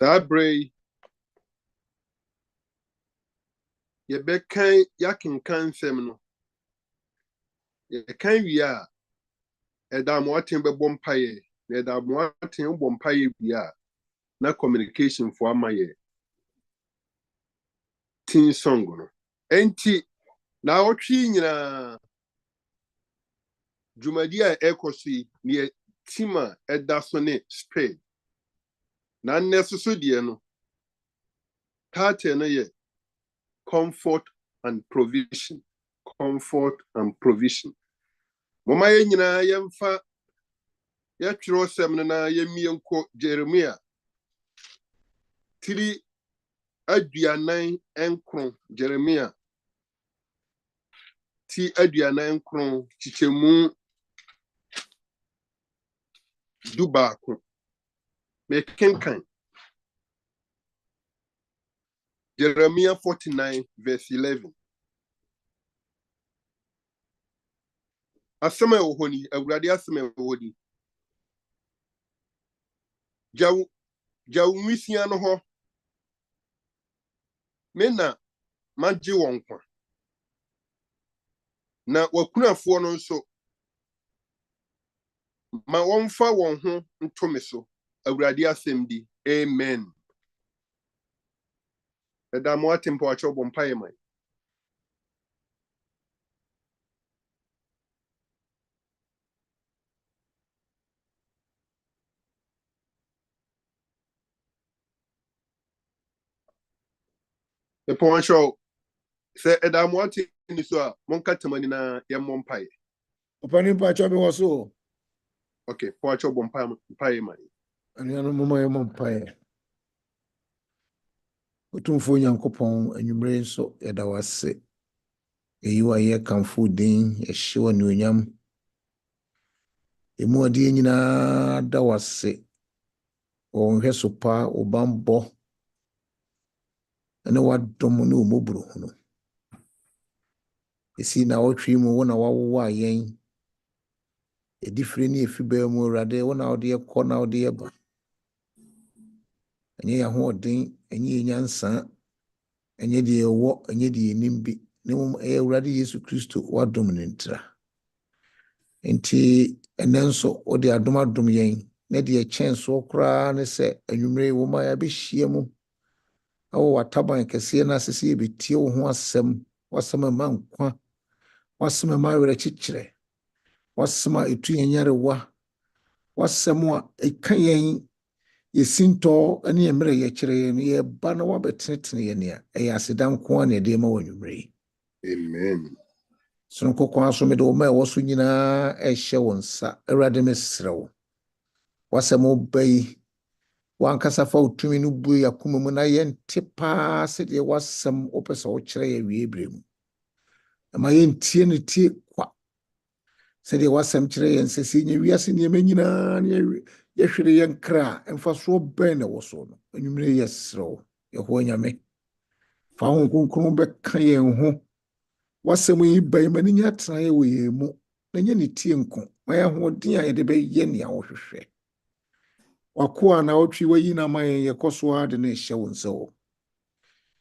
Sabray ye bekan yakin kan semno ye kan wi a eda mo aten be bompaye na eda mo aten bompaye wi a na communication for amaye tin song no enti na otwi nyina jumadi a ekosi ne tima eda so ne spade na nesusu de no tate no ye comfort and provision. Mama ye nyina yemfa ya twiro sem na yemienko Jeremia tiri aduanan enkron Jeremia ti aduanan enkron chichemu dubaako me kenkan Jeremia 49 verse 11 asema ohoni awurade asema ohoni jaw nwisia no ho mena magye wonkwa na wakunafo no nso ma wonfa won ho ntome so awurade asem di amen eda mo atempo acho bompaye man e pon show se eda mo ate ni so a monka temani na ye mompaye Opani pa acho be woso okay po acho bompaye man ani anu mama ye mompaye Otumfo Nyankopɔn anwumre nso yɛda wase eyiwa ye kamfo din ehyewa ne onyam emu ade nyinaa da wase onhwe so pa obambo ene wadom ne omobro no esi na wotwe mu wona wawowa yen edifre ne efiba mu urade wona ode ekɔ na ode eba enye ya ho odin enye nyansa enye de ewo enye de nimbi ne mum urade Yesu Kristo wadom ne ntra enti enenso ode adom yen na de echenso kra ne se anwumre wo ma ya be hia mu awo wataban kese na sese betie wo ho asem wasem ma nkwa wasem ma were chichire wasem etu yenyarewa wasem a ekan yen yesinto ane emre ye kire yen ye ba na wabetetene ye ne e asedan ko na de ma wanwumre amen sonko kwa so me do ma wo so nyina ehye wonsa awurade mesrewo wasem obai wankasa fa utumi no bue yakoma mu na yente pa se de wasem opesa wo kire ye wiebrem ama yentie ne tie kwa se de wasem kire ye nsese nye wiase ne manyina ne ye hwere ye nkra emfa so ben na wo so no anwumre yesrew ye ho nyame fa ho konkron be kan ye ho wasem yi bai mani nya tra ye wo ye mu na nye ne tie nko ma ye ho din a ye de be ye ne a wo hwehwe wakoa na otwi wayi na mayen yekoso ade na ehye wonse wo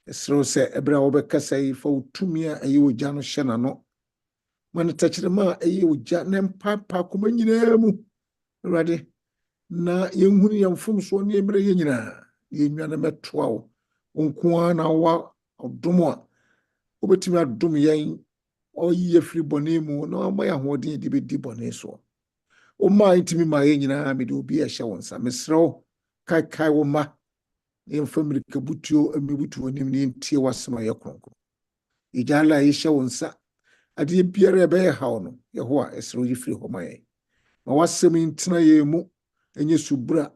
esro se ebra wo bekasa yi fa utumi a eyi ogya no hye na no man tachirema eyi ogya na mpapa koma nyina mu urade na yenhunu yemfom so ne emre ye nyina yenwa na metoa wo onkoa na wa odomo a obetimi adom yen oyi yefri bone mu na amaya hodin de bedi bone so o ma intimi ma ye nyina me de obi ehye wonsa mesrew kai wo ma ne mfamirika butuo amebutu onim ne ntie wasema ye kronkron ijala ye hye wonsa ade biara ebe ye hawo no yehoa esrew yifri ho ma ye ma wasem ntina ye mu enye subra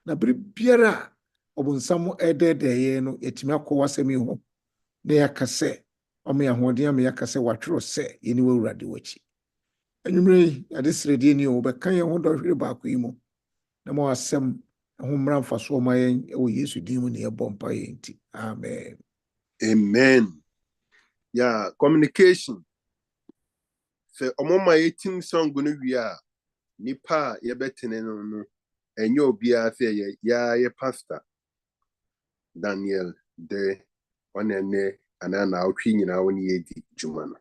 na bere biara obonsam edede ye no yetimi akọ wasem ho na yakase omo ya hodin am yakase watwero se yeni wawurade wachi anwumre ade sredi ni o be kan ye ho do hwere ba ko imo na mo asem ho mra mfa so ma yen o Yesu din mu ne ye bompa ye nti amen amen ya communication se omoma yetim song no wi a nipa ye betene no enye obia se ye pastor Daniel Dei onene anana otwi nyina woni yedi juma no.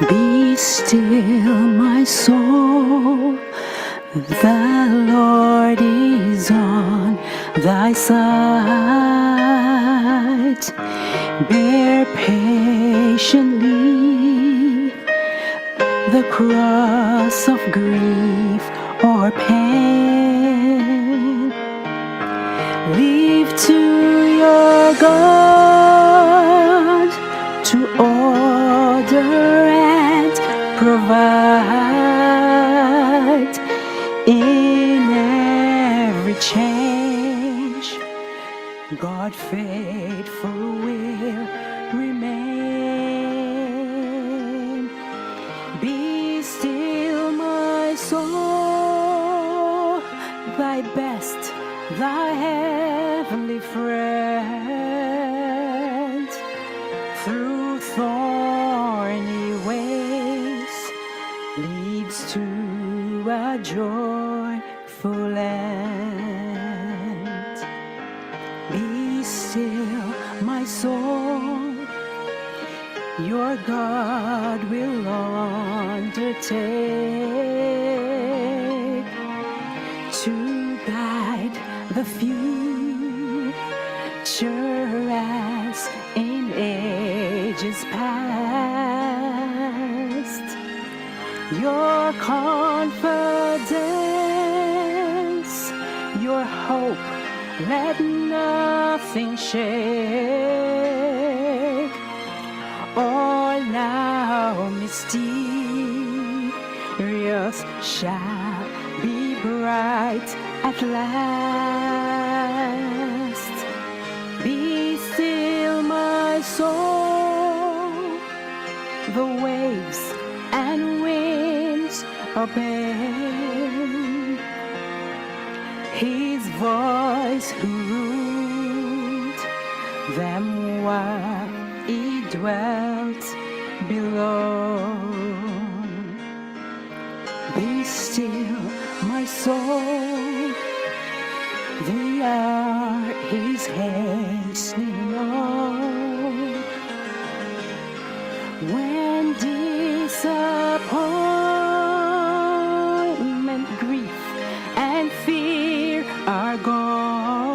Be still, my soul, the Lord is on thy side. Bear patiently the cross of grief or pain. Leave to your God to order and provide in every change. God faithful will remain. Be still, my soul, thy best, thy heavenly friend. Through thorny ways leads to a joyful end. Be still, my soul, your God will undertake to guide the future as in ages past. Your confidence, your hope, let nothing shake. All now mysterious shall be bright at last. Be still, my soul, the waves and winds obey his voice who ruled them while he dwelt below. Be still, my soul, the hour is hastening on. When disappointment, grief, and fear are gone,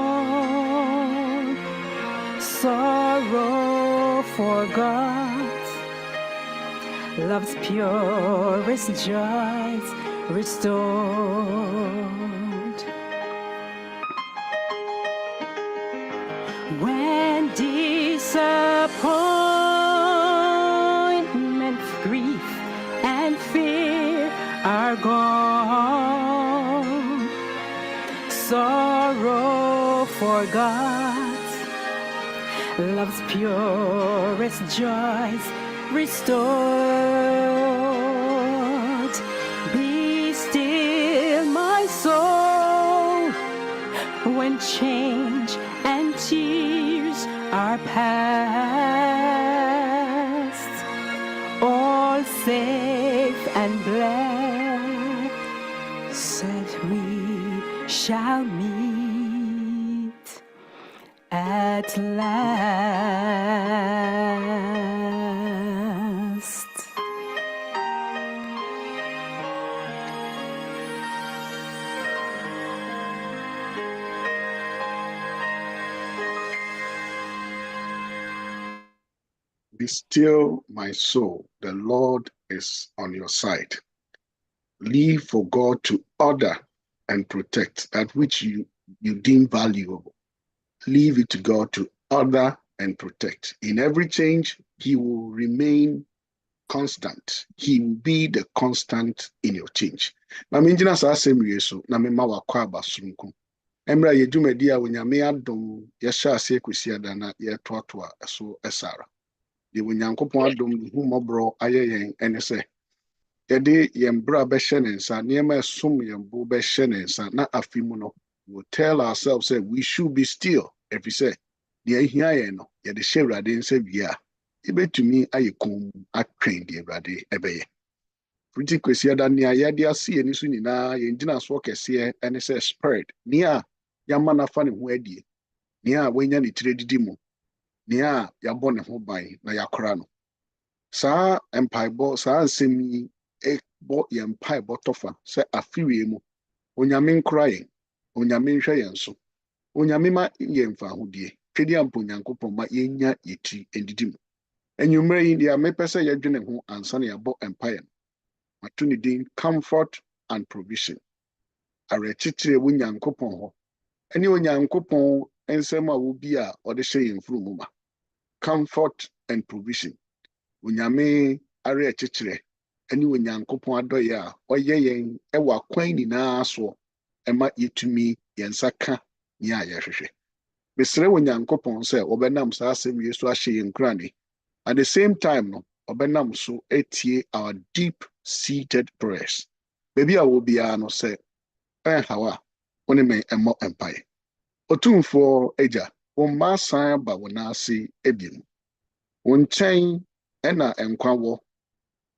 sorrow forgot, love's purest joys restored. When disappointment, grief, and fear are gone, sorrow forgot, love's purest joys restored. Be still, my soul, when change and tears are past, all safe and blessed we shall meet at last. Be still, my soul, the Lord is on your side. Leave for God to order and protect that which you deem valuable. Leave it to God to order and protect. In every change, He will remain constant. He will be the constant in your change. Na menjina sa asem yeso na mema wakwa abasunku. Emra yedumedi a wonyame adom yɛhyɛ ase kwesi ada na yɛtoatoa so ɛsara. De wonyankopɔn adom hu mmɔborɔ ayɛ yɛn ɛne sɛ yɛde yɛn bra bɛhyɛ ne nsa nneɛma ɛsom yɛn bo bɛhyɛ ne nsa na afi mu no we tell ourselves that we should be still ɛfiri sɛ deɛ ahia yɛn no yɛde hyɛ Awurade nsa wie a yɛbɛtumi ayɛ komm atwɛn deɛ Awurade ɛbɛyɛ. Nti kwesi ada nea yɛde ase yɛn so nyinaa yɛn gyina so kɛseɛ ɛne sɛ spirit nea yɛama nafa ne ho adie nea wɔanya ne tiri didi mu nea yɛabɔ ne ho ban na yɛakora no saa mpaebɔ saa nsɛm yi bɔ yɛn mpaebɔ tɔfa sɛ afiwie mu onyame nkora yɛn onyame nhwɛ yɛn so onyame ma yɛn mfa ahodie twɛdi ampo Nyankopɔn ma yɛnya yɛti ndidi mu. Anwummerɛ yi deɛ mepɛ sɛ yɛdwene ho ansa na yɛabɔ mpaeɛ no mato ne din comfort and provision. Awerɛkyekyerɛ wɔ Nyankopɔn hɔ ɛne Onyankopɔn nsɛm a wobi a ɔde hyɛ yɛn mfurumu ma. Comfort and provision. Onyame awerɛkyekyerɛ ɛne Onyankopɔn adɔyɛ a ɔyɛ yɛn ɛwɔ akwan nyinaa soɔ ɛma yɛtumi yɛn nsa ka nea yɛhwehwɛ. Mesrɛ Onyankopɔn sɛ ɔbɛnam saa asɛm yi so ahyɛ yɛn nkurane. At the same time no ɔbɛnam so etie our deep seated prayers. Baby a wo biara no sɛ ɛnhaw a wo ne me ɛmmɔ mpaeɛ. Otumfoɔ Agya wo mma san ba wo n'ase ebiem. Wo nkyɛn ɛna nkwa wɔ.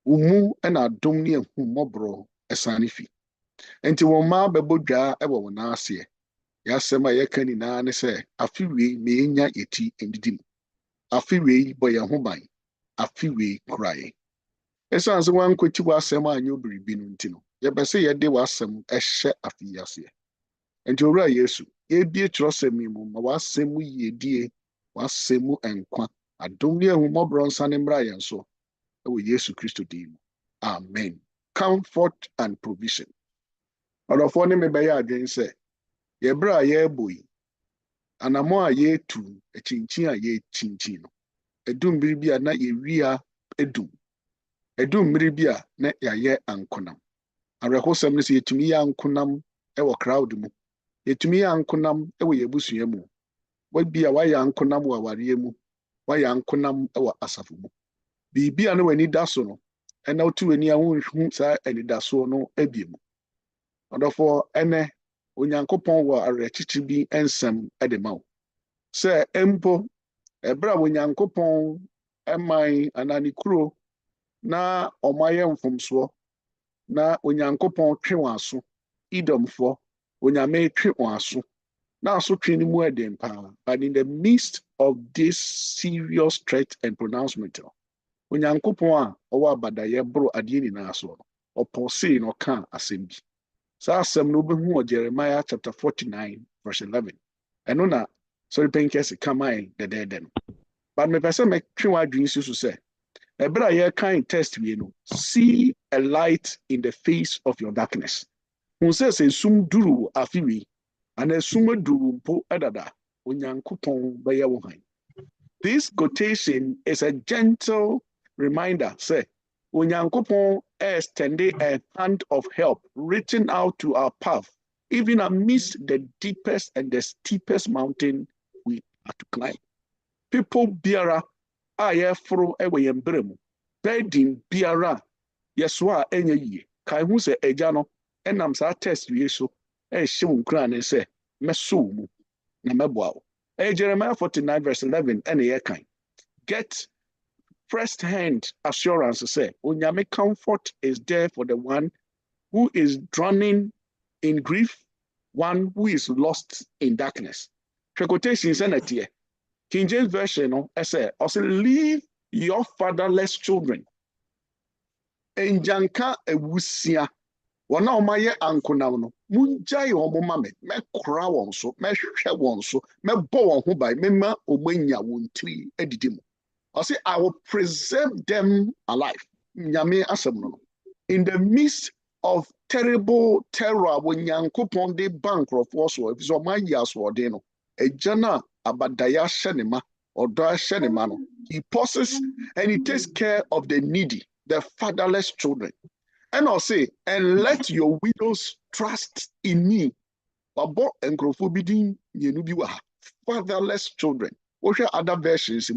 Wo mu ɛna adom ne ahummɔborɔ ɛsane fi. Enti wo mma bɛbɔ dwa ɛwɔ wo n'aseɛ. Yɛasɛm a yɛka nyinaa ne sɛ afe wei ma yɛnya yɛti ndidi mu. Afe wei bɔ yɛn ho ban. Afe wei kora yɛn. Ɛsiane sɛ woankɔti w'asɛm a anyɛ biribi no nti no yɛbɛ sɛ yɛde w'asɛm ɛhyɛ afe yi aseɛ. Enti owura Yesu yɛbie Kyerɛwsɛm yi mu ma w'asɛm mu yiedie w'asɛm mu nkwa adom ne ahummɔborɔ nsane mmra yɛn so ɛwɔ Yesu Kristo din mu. Amen. Comfort and provision. Ɔdɔfoɔ ne me bɛyɛ adwene sɛ yɛbrɛ a yɛrebɔ yi anammɔ a yɛretu akyinkyin a yɛrekyinkyin no ɛdum bere bi a na yɛwia ɛdum ɛdum mmere bi a na yɛayɛ ankonam. Awerɛhosɛm no sɛ yɛtumi yɛ ankonam ɛwɔ crowd mu yɛtumi yɛ ankonam ɛwɔ yɛbusua mu wabi a wayɛ ankonam wɔ awareɛ mu wayɛ ankonam ɛwɔ asafo mu biribi a na w'ani da so no ɛna wotu w'ani a wonhu saa anidasoɔ no abie mu. Ɔdɔfoɔ ɛnɛ Onyankopɔn wɔ awerɛkyekye bi nsɛm ɛde ma wo sɛ mpo ɛberɛ a Onyankopɔn ɛman anaa ne kuro na ɔmayɛ mfomsoɔ na Onyankopɔn twe wɔn aso Edomfoɔ Onyame twe wɔn aso na asotwe no mu ɛden paa. But in the midst of this serious threat and pronouncement Onyankopɔn a ɔwɔ abadayɛ boro adeɛ nyinaa so no ɔpɔsee na ɔka asɛm bi. Saa asɛm no wobɛhu wɔ Jeremiah chapter 49 verse 11. Ɛno na sɔre pɛnkɛse kamae dɛdɛɛdɛ no. But mepɛ sɛ mɛtwe w'adwene si so sɛ ɛberɛ a yɛkan test wie no see a light in the face of your darkness. Hu sɛ sum duru afe wi ana sum aduru mpo ɛdada Onyankopɔn bɛyɛ wo han. This quotation is a gentle reminder say Onyankopɔn extended a hand of help reaching out to our path even amidst the deepest and the steepest mountain we have to climb. People biara a yɛforo ɛwɔ yɛn berɛ mu burden biara yɛso a ɛnyɛ yie kae ho sɛ Agya no ɛnam saa test wie so ɛhyɛ wo nkurane sɛ mɛso wo mu na mɛboa wo. Jeremiah 49 verse 11 ɛna yɛkan. Get first-hand assurance say Onyame comfort is there for the one who is drowning in grief, one who is lost in darkness. Quotation is King James Version no also leave your fatherless children. Enjanka ewusia wana omaye ankonam no munjai omo mame me kora won so me hwehwe won so me bo won ho bai me ma omanya won tiri edidim. I say, I will preserve them alive. Nyame asem no. In the midst of terrible terror, when Nyankopɔn de bankrupt so, if so my years were there no, Ejana abadaya shenema or da shenema no. He pauses and he takes care of the needy, the fatherless children. And I'll say, and let your widows trust in me. Abo enkrofo bidin yenu bi wa fatherless children. Other versions,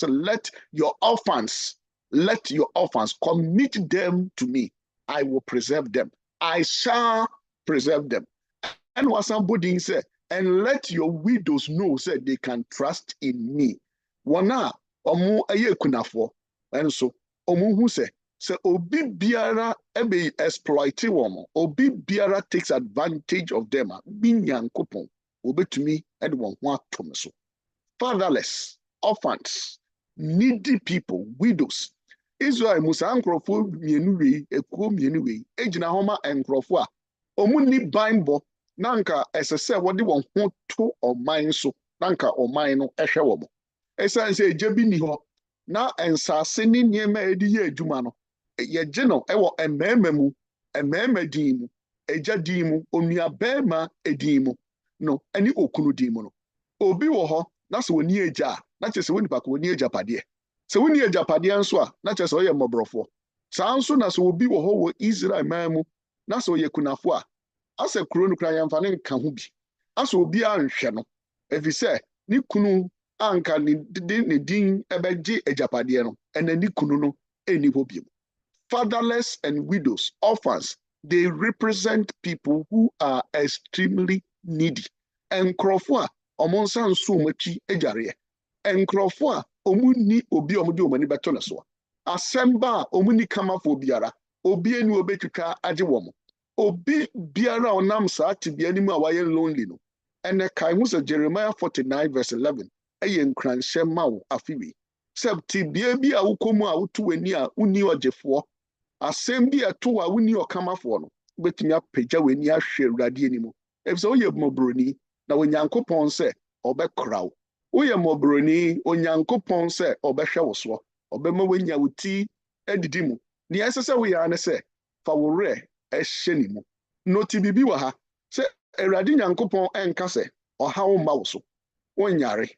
let your orphans Let your orphans commit them to me. I will preserve them. I shall preserve them. And what somebody said, and let your widows know that they can trust in me. Wana omo eye kunafo. And so omo who say obi biara ebe exploit womo. Obi biara takes advantage of them. Binyankopon obetumi ede won ho atom so. Fatherless, orphans, needy people, widows. Israel musa nkrofo mienu wei, ekuo mienu wei, ejina homa nkrofo a omu ni banbo nanka esese wode won ho to oman so nanka oman no ehwe wo mo. Esan se eje bi ni ho na ensase ni niema edi ye adwuma no ye je no ewo emema mu, emema din mu, eja din mu, onua bema edin mu no ani okunu din mu no. Obi wo ho na se woni eja na che se woni pa ko woni eja pade. Se woni eja pade anso a na che se oye mobrofo. Sa anso na se obi wo ho wo Israel man mu na se oye kunafo a ase kuro no kra yamfa ne nka ho bi. Ase obi anhwe no efise ni kunu anka ne din ebeje ejapade no ena ni kunu no eni ho bi. Fatherless and widows, orphans, they represent people who are extremely needy. Enkrofo a omonsa nso machi ejare. Enkrofo a omuni obi omudi omani beto ne so. Asemba omuni kama fo biara. Obi eni obetwika age womo. Obi biara onam saa tibia ni mu a waye lonely no. Ene kai hu se Jeremiah 49 verse 11. Eye nkranhye ma wo afiwi. Seb tibia bi a wokomu a wotu ani a uni ogefo. Asem bi eto a uni okamafo no. Betumi apagya wani ahwe Awurade ani mu. Efise oye mobroni na onyankopon se obekra wo. Oye mobroni onyankopon se obehwe wo so. Obema wanya wuti edidi mu. Ni esese wo ya ne se fa wo re ehye mu. Noti bibi wa ha se Awurade nyankopon enka se oha wo ma wo so. Wonyare.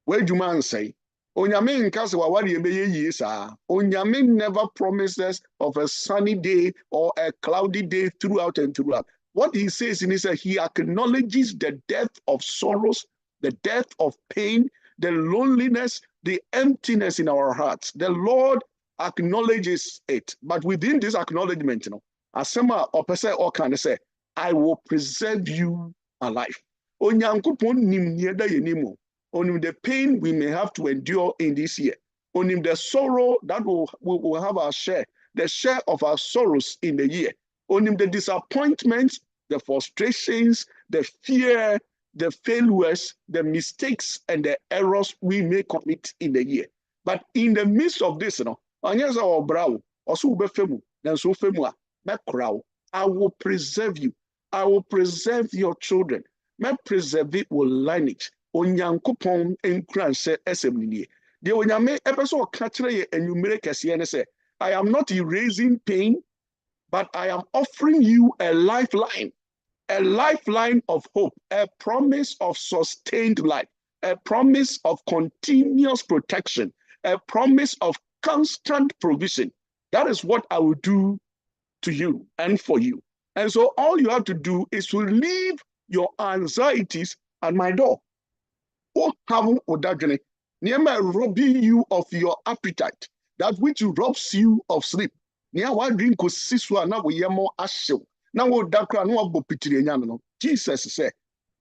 Wadwuma ansai. Onyame nka se wawari ebeye yie saa. Onyame never promises of a sunny day or a cloudy day throughout and throughout. What he says in is he acknowledges the depth of sorrows, the depth of pain, the loneliness, the emptiness in our hearts. The Lord acknowledges it. But within this acknowledgement, you know, asema opese or can say, I will preserve you alive. Onyankopon nim nieda yenimo. On the pain we may have to endure in this year. On the sorrow that we'll have our share, the share of our sorrows in the year. On the disappointments, the frustrations, the fear, the failures, the mistakes, and the errors we may commit in the year. But in the midst of this, you know, I will preserve you. I will preserve your children. Me preserve it with lineage. Onyankopon enkranse esemnie. De onyame ebeso ka kire ye enumere kese ne se, I am not erasing pain, but I am offering you a lifeline of hope, a promise of sustained life, a promise of continuous protection, a promise of constant provision. That is what I will do to you and for you. And so all you have to do is to leave your anxieties at my door. Oh, haven't odagene. Niema robbing you of your appetite, that which robs you of sleep. Nia wa drink ko siswa na wo yemo ahyew. Na wo dakra na wo bopitire nya no. Jesus said,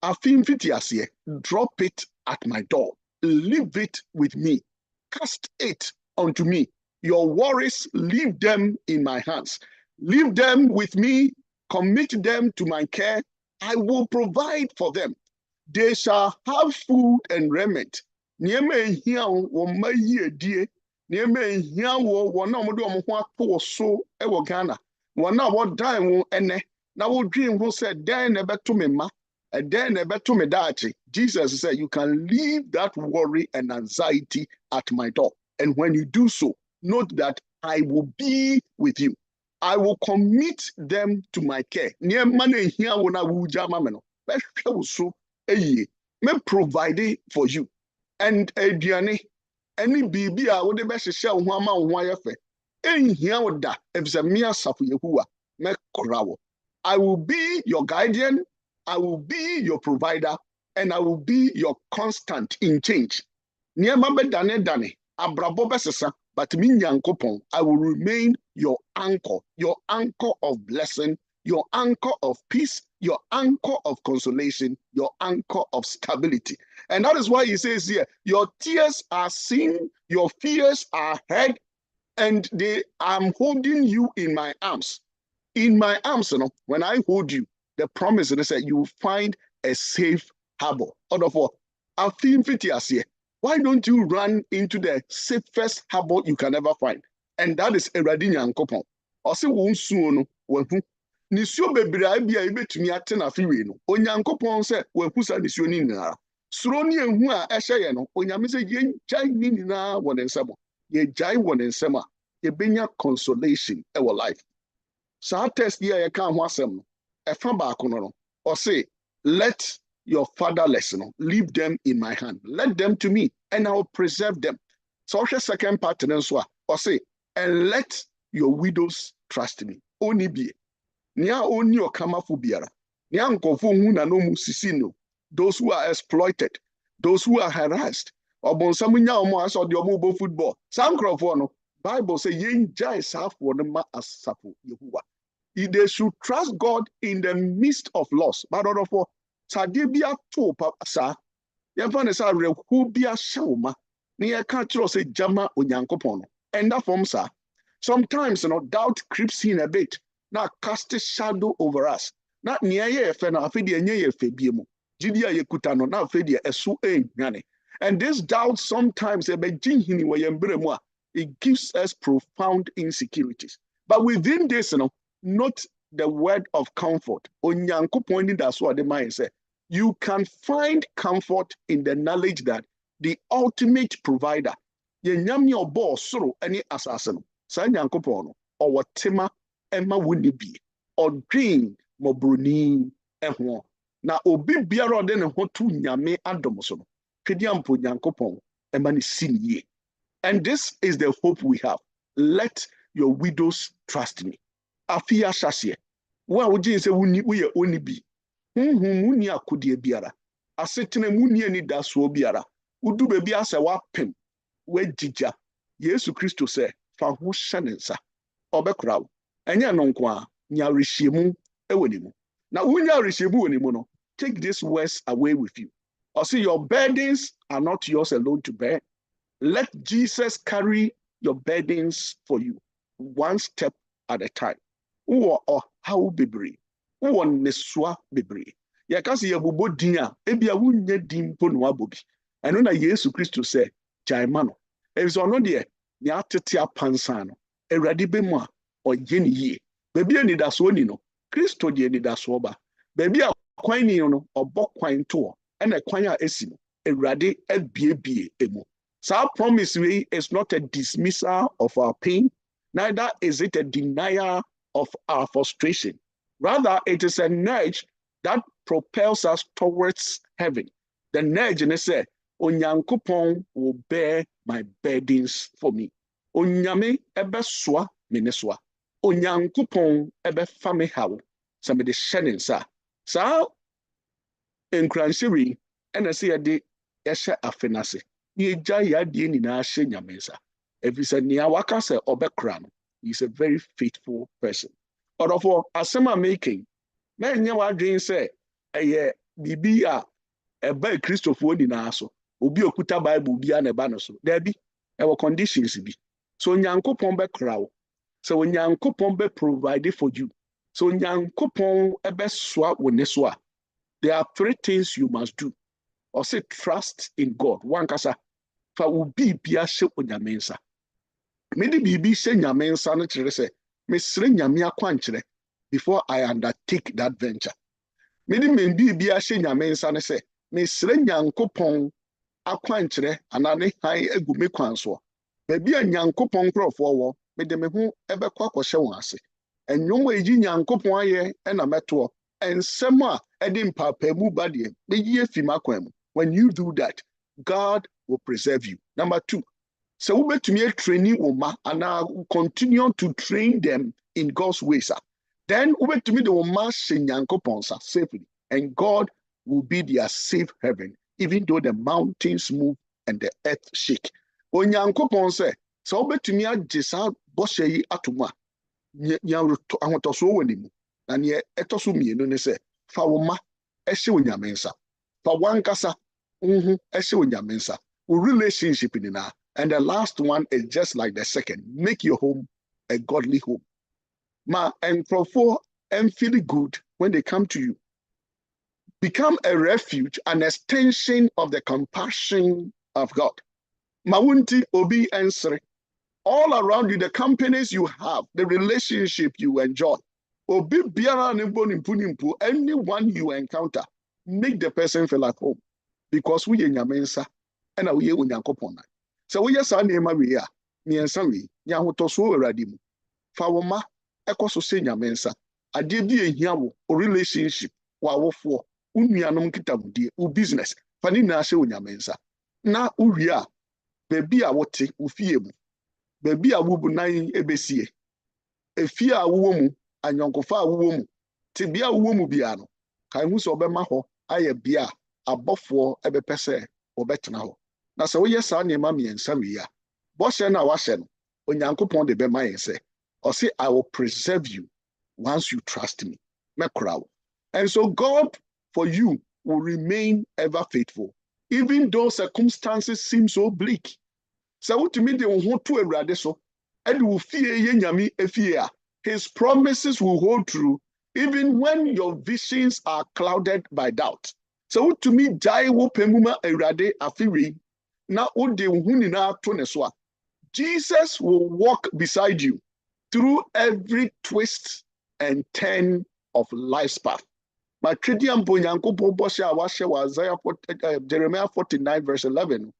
"Afim fiti ase, drop it at my door. Leave it with me. Cast it unto me. Your worries, leave them in my hands. Leave them with me. Commit them to my care. I will provide for them. They shall have food and raiment. Nieme ehia wo mayi edie. Nieme ehia wo wona omo de omo ho ato so e wo Ghana. Wona wo dan wo ene na wo dream ho say dan na beto me ma, dan na beto me daachi. Jesus said you can leave that worry and anxiety at my door. And when you do so, note that I will be with you. I will commit them to my care. Niema na ehia wo na wo jama me no. Be hwe wo so me provide for you. And aduane any bibi a wo de be hyehyɛ wo ho ama wo ho ayɛ fɛ enhia wo da efisɛ me asafo Yehowa me kora wo. I will be your guardian, I will be your provider, and I will be your constant in change. Niema be dane abrabɔ be sesa but me Nyankopon, I will remain your anchor of blessing, your anchor of peace, your anchor of consolation, your anchor of stability. And that is why he says here, your tears are seen, your fears are heard, and I'm holding you in my arms. In my arms, when I hold you, the promise is that you will find a safe harbor. Why don't you run into the safest harbor you can ever find? And that is Awurade Nyankopɔn. Ɔse wo nsuo no wahu. Nisuo bebree a bia ebetumi ate na afi wei no. Onyankopɔn sɛ wahu sa nisuo ni nyinaa. Suro ni ehu a ɛhyɛ yɛ no. Onyame sɛ yɛgyae ni nyinaa wɔ ne nsɛm. Yɛgyae wɔ ne nsɛm a yɛbenya consolation ɛwɔ life. Saa test yi a yɛka ho asɛm no. Ɛfa baako no. Ɔse let your fatherless, leave them in my hand. Let them to me, and I will preserve them. So the second part or say, and let your widows trust me. Oni be. Nia oni okama fubiara. Nia nkofo hu na no musisino. Those who are exploited, those who are harassed. Obonsamunya omo aso de omo bo football. Sam krofo no. Bible say yen jai safo no ma asapo Yehovah. They should trust God in the midst of loss. But other for Sadibia to sa yɛmfa ne sɛ awerɛhoɔ bi ahyɛ wo ma na yɛka kyerɛ sɛ gyama Onyankopɔn no ɛnda fam saa. Sometimes doubt creeps in a bit na cast a shadow over us na nea yɛ fɛ no afei deɛ ɛnyɛ yɛ fɛ bie mu gyidi a yɛkuta no na afei deɛ ɛso ɛnwane. And this doubt sometimes ɛbɛgye hini wɔ yɛn berɛ mu a it gives us profound insecurities. But within this not the word of comfort. Onyankopɔn ni da so ade man say you can find comfort in the knowledge that the ultimate provider yenyame obo soro ani asase no sa Nyankopɔn no ɔwɔ tema ɛma woni bi ɔdwen mobroni ɛho na obi biara ɔde ne ho to nyame adom so no twediampo Nyankopɔn ɛma ne sinie. And this is the hope we have. Let your widows trust me. Afia shasye wa wogye sɛ woni woyɛ oni bi muni akodie biara asetena muni ani da so biara udu be bia sɛ wapem wagigya Yesu Kristo sɛ fa ho hyɛ ne nsa ɔbɛkora wo ɛnyɛ no nko a nya rehyiemu ɛwɔ ne mu na wonya rehyiemu wɔ ne mu no take these words away with you. Or see, your burdens are not yours alone to bear. Let Jesus carry your burdens for you one step at a time. Or how bebre, or neswa bebre. Yakasi yabubo dinya, ebia wunye dimpo no abobi. And when Yesu Christo say, Jaimano, if so no dear, ni atetia pansano, a radibema or yeni ye. Baby ni da so no, Christo ye ni da soba. Baby a quine no or bok quine tour, and a quine esimo, a radi fbb emo. So our promise is not a dismissal of our pain, neither is it a denial of our frustration. Rather, it is a nudge that propels us towards heaven. The nudge and say, Onyankopon will bear my burdens for me. Onyame ebe swa mineswa. Onyankopon ebe fame hawo. Some of the shedding sa. Sa enkranshiri and I say de eshe afenase. Ni eja ya die ni na ashe nyamensa. If it's a niawaka se obekra no, he's a very faithful person. Or for asema making, men nyawa dream say, eye bibi a ba Christopher ni na so. Obi okuta Bible bi na ba no so. There be our conditions be. So Nyankopon be krawo. So Nyankopon be provide for you. So Nyankopon ebe swa wo ne so a. There are three things you must do. Or say trust in God. One kasa fa obi bia hye onyamensa. Me de bibi hye nyamensa no kire se me sere nyame akwankyere before I undertake that venture. Me de me bibi hye nyamensa no se me sere Nyankopon akwankyere anane han egu me kwan so. Ba bia Nyankopon krofo wo me de me ho ebekwa kwhye won ase. Enwom eji Nyankopon aye na meto ensem a edi mpapa mu ba de me yie fi makwan mu. When you do that, God will preserve you. Number two, so we betumi training uma and continue to train them in God's ways. Then we betumi the uma Nyankopon safely, and God will be their safe haven, even though the mountains move and the earth shake. Onyankopon say, So obetumi agye saa bɔhyɛ yi atoma nya ahotoso wɔ ne mu na ne ɛtɔso mienu ne sɛ fa wo ma ɛhyɛ onyame nsa fa wankasa ɛhyɛ onyame nsa wo relationship ni na. And the last one is just like the second, make your home a godly home. Ma nkrɔfo and feel good when they come to you. Become a refuge, an extension of the compassion of God. Mawunti obi ensre. All around you, the companies you have, the relationship you enjoy. Obi biara nimpu, anyone you encounter, make the person feel at home. Because we nyamensa, and we unyankopon. So we yes nneɛma wei a mmiɛnsa wei nya ahotoso awurade mu fa wo ma ɛkɔ so sɛ nyamensa adeɛ bi ehia wo relationship wa wofo unuanom kitabudie u business fa ne na hyɛ onyamensa na uwie a baabi a wote wo fie mu baabi a wo bu nan ebesie efie a wo mu anyɔnkofa a wo mu te bia wo mu bia no kan hu sɛ ɔbɛma hɔ ayɛ bia abɔfoɔ ɛbɛpɛ sɛ ɔbɛtena hɔ. Na sɛ woyɛ saa nneɛma mmiɛnsa wei a bɔhyɛ no a wahyɛ no onyankopɔn de bɛma yɛn sɛ ɔse I will preserve you once you trust me mɛkora wo. And so God for you will remain ever faithful even though circumstances seem so bleak. Sɛ wotumi de wo ho to awurade so ɛde wo fie yɛ nyame efie a his promises will hold true even when your visions are clouded by doubt. Sɛ wotumi gyae wo pɛ mu ma awurade afewei na ode wo hu nyinaa to ne so a Jesus will walk beside you through every twist and turn of life's path. Matwedia mpo nyankopɔn bɔhyɛ a wahyɛ wɔ Isaiah Jeremiah 49 verse 11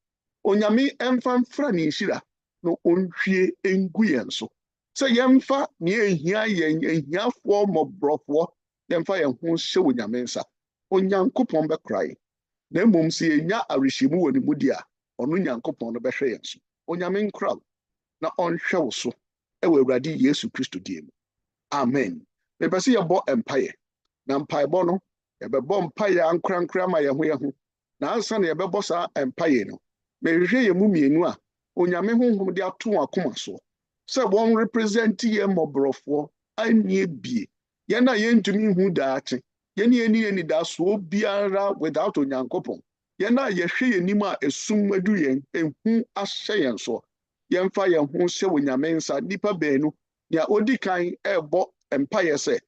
onyame ɛmfa mfra ne nhyira no onhwie engu yɛn so sɛ yɛmfa ne ehia yɛn ehiafoɔ mmɔborɔfoɔ yɛmfa yɛn ho hyɛ onyame nsa onyankopɔn bɛkora yɛn na mmom sɛ yɛnya awerɛhyɛmu wɔ ne mu di a ɔno nyankopɔn no bɛhwɛ yɛn so onyame nkora wo na ɔnhwɛ wo so ɛwɔ awurade yesu kristo die mu amen. Mepɛ sɛ yɛbɔ mpaeɛ na mpaebɔ no yɛbɛbɔ mpaeɛ ankorankora ma yɛn ho na ansa na yɛbɛbɔ saa mpaeɛ no mehwehwɛ yɛn mu mmienu a onyame honhom de ato wɔn akoma so sɛ wɔn represent yɛn mmɔborɔfoɔ anie bie yɛn a yɛntumi hu daakye yɛn yɛn anidasoɔ biara without onyankopɔn yɛn a yɛhwɛ yɛn nim a esum adu yɛn ehu ahyɛ yɛn so yɛmfa yɛn ho hyɛ onyame nsa nipa baanu nea odi kan ɛbɔ mpaeɛ sɛ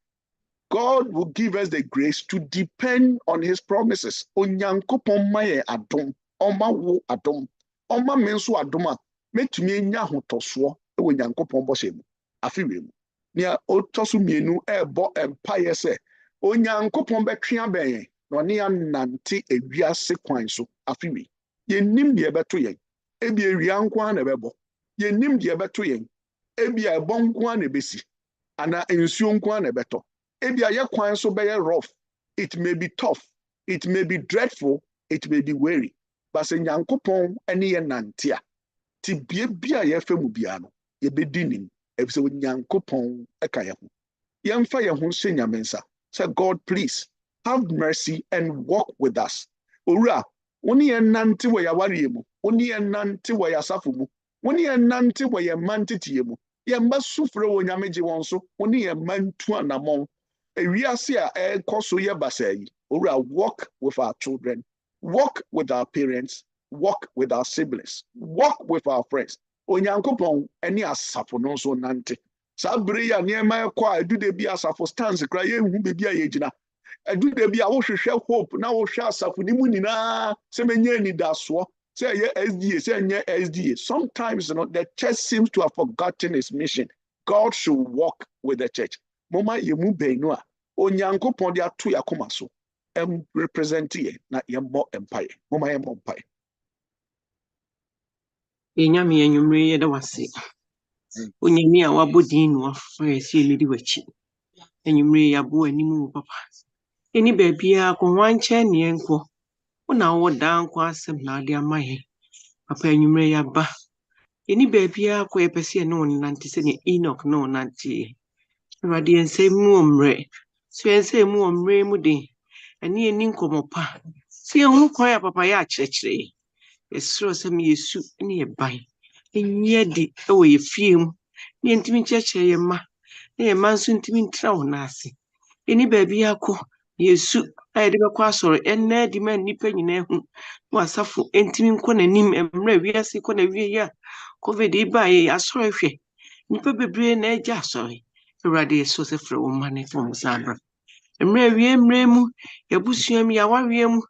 God will give us the grace to depend on his promises. Onyankopɔn ma yɛn adom ɔma wo adom ɔma me nso adom a metumi anya ahotosoɔ ɛwɔ nyankopɔn bɔhyɛ mu afewie mu nea ɔtɔ so mmienu ɛbɔ mpaeɛ sɛ onyankopɔn bɛtwe abɛn yɛn na ɔne anante ewiase kwan so afewie yɛnim deɛ ɛbɛto yɛn ebi ewia nko ara na ɛbɛbɔ yɛnim deɛ ɛbɛto yɛn ebi ɛbɔ nko ara na ɛbɛsi ana nsuo nko ara na ɛbɛtɔ ebi ayɛ kwan so bɛyɛ rough it may be tough it may be dreadful it may be weary but sɛ nyankopɔn ɛne yɛ nante a ti bie bia yɛfɛ mu bia no yɛbɛdi nim efisɛ nyankopɔn ɛka yɛn ho yɛmfa yɛn ho hyɛ nyame nsa say God please have mercy and walk with us owura woni yɛn nante wɔ yɛawareɛ mu woni yɛn nante wɔ yɛasafo mu woni yɛn nante wɔ yɛn manteteɛ mu yɛn ba sufrɛ wɔ nyame gye wɔn so woni yɛn mantu anamɔn ewiase a ɛkɔ so yɛ basa yi owura walk with our children walk with our parents walk with our siblings walk with our friends onyankopɔn ɛne asafo no nso nante saa bere yi a nneɛma ɛkɔ a ɛdude bi asafo stance kora yɛnhu baabi a yɛgyina ɛdude bi a wohwehwɛ hope na wohwɛ asafo ne mu nyinaa sɛ menyɛ anidasoɔ sɛ ɛyɛ SDA sɛ ɛnyɛ SDA sometimes the church seems to have forgotten its mission. God should walk with the church moma yɛmu bɛnu a onyankopɔn de ato yɛakoma so represent yɛ na yɛmmɔ mpaeɛ moma yɛmmɔ mpaeɛ. Enyame enyumre yɛda wase onyame a wabɔ din no afa yɛsɛ yɛdi w'akyi enyumre yɛabɔ anim wo papa eni baabia ko wankyɛ ne yɛnkɔ wona wo da nkɔ asɛm na ade ama yɛ papa enyumre yɛaba eni baabia ko yɛpɛsɛ ne won nante sɛ ne Enoch no nante awade yɛnsɛ mu omre so yɛnsɛ mu omre mu de ɛne eni nkɔmɔ pa so yɛn ho kwan a papa yɛ akyerɛkyerɛ yɛsrɛ sɛ me Yesu ne yɛban ɛnyɛ di ɛwɔ yɛ fie mu ne yɛntumi nkyerɛkyerɛ yɛ mma na yɛ mma nso ntumi ntena wo n'ase ɛni baabi akɔ Yesu a yɛde bɛkɔ asɔre ɛnnɛ di ma nnipa nyinaa hu na asafo ntumi nkɔ n'anim mmerɛ wiase kɔ na wie a COVID baeɛ asɔre hwɛ nnipa bebree na agya asɔre Awurade yɛsɛ sɛ frɛ wo mma ne fom saa bra mmerɛ mu yɛabusua mu yɛawareɛ mu